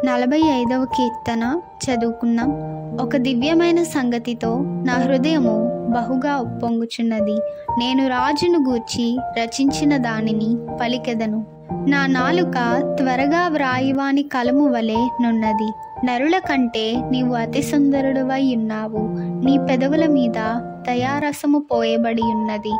45వ కీర్తన చదువుకున్నాం. ఒక దివ్యమైన సంగతితో నా హృదయము బహుగా ఉప్పొంగుచున్నది. నేను రాజును గూర్చి రచించిన దానిని పలికెదను. నా నాలుక త్వరగా వ్రాయువాని కలము వలె నున్నది. నరుల కంటే నీవు అతి సుందరుడువై ఉన్నావు. నీ పెదవుల మీద దయారసము పోయబడి ఉన్నది.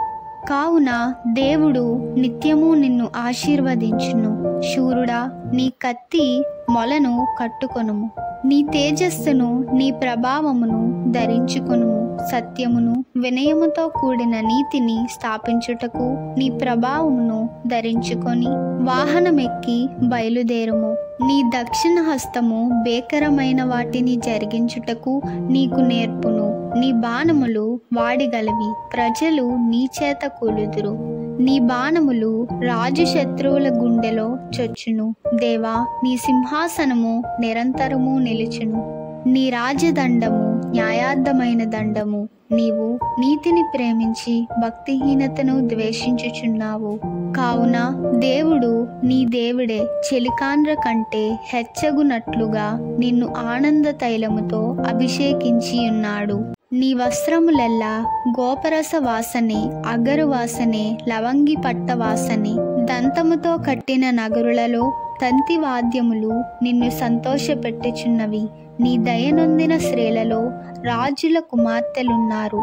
కావున దేవుడు నిత్యము నిన్ను ఆశీర్వదించును. శూరుడా, నీ కత్తి మొలను కట్టుకొనుము. నీ తేజస్సును, నీ ప్రభావమును ధరించుకొనుము. సత్యమును వినయముతో కూడిన నీతిని స్థాపించుటకు నీ ప్రభావమును ధరించుకొని వాహనమెక్కి బయలుదేరుము. నీ దక్షిణ హస్తము భేకరమైన వాటిని జరిగించుటకు నీకు నేర్పును. నీ బాణములు వాడిగలవి, ప్రజలు నీ చేత కూలుదురు. నీ బాణములు రాజు శత్రువుల గుండెలో చొచ్చును. దేవా, నీ సింహాసనము నిరంతరము నిలుచును. నీ రాజదండము న్యాయార్థమైన దండము. నీవు నీతిని ప్రేమించి భక్తిహీనతను ద్వేషించుచున్నావు. కావున దేవుడు నీ దేవుడే చెలికాండ్ర కంటే హెచ్చగునట్లుగా నిన్ను ఆనంద తైలముతో అభిషేకించి ఉన్నాడు. నీ వస్త్రములెల్లా గోపరస వాసనే, అగరు వాసనే, లవంగి పట్ట వాసనే. దంతముతో కట్టిన నగరులలో తంతి వాద్యములు నిన్ను సంతోషపెట్టుచున్నవి. నీ దయనొందిన స్త్రీలలో రాజుల కుమార్తెలున్నారు.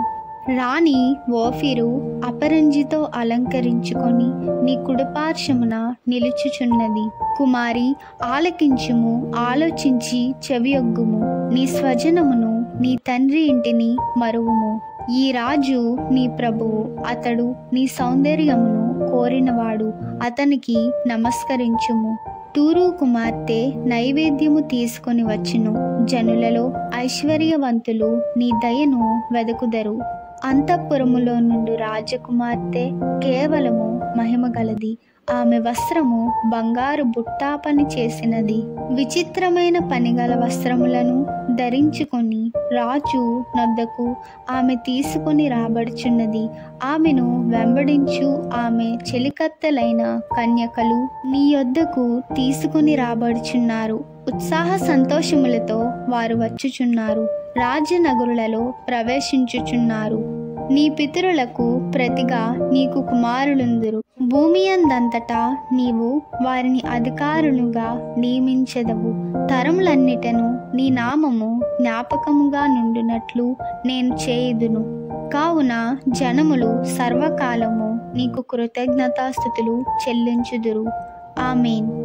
రాణి ఓఫిరు అపరంజితో అలంకరించుకొని నీ కుడిపార్శ్వమున నిలుచుచున్నది. కుమారి, ఆలకించుము, ఆలోచించి చెవియొగ్గుము. నీ స్వజనమును, నీ తండ్రి ఇంటిని మరువుము. ఈ రాజు నీ ప్రభువు, అతడు నీ సౌందర్యమును కోరినవాడు. అతనికి నమస్కరించుము. తూరు కుమార్తె నైవేద్యము తీసుకొని వచ్చును. జనులలో ఐశ్వర్యవంతులు నీ దయను వెదకుదరు. అంతఃపురములో నుండి రాజకుమార్తె కేవలము మహిమ గలది. ఆమె వస్త్రము బంగారు బుట్టాపని చేసినది. విచిత్రమైన పనిగల వస్త్రములను ధరించుకొని రాజు నొద్దకు ఆమె తీసుకొని రాబడుచున్నది. ఆమెను వెంబడించు ఆమె చెలికత్తెలైన కన్యకలు నీ యొద్దకు తీసుకొని రాబడుచున్నారు. ఉత్సాహ సంతోషములతో వారు వచ్చుచున్నారు. రాజనగరులలో ప్రవేశించుచున్నారు. నీ పితరులకు ప్రతిగా నీకు కుమారులుందురు. భూమి అందంతటా నీవు వారిని అధికారులుగా నియమించెదవు. తరములన్నిటను నీ నామము జ్ఞాపకముగా నుండినట్లు నేను చేయుదును. కావున జనములు సర్వకాలము నీకు కృతజ్ఞతాస్తుతులు చెల్లించుదురు. ఆమేన్.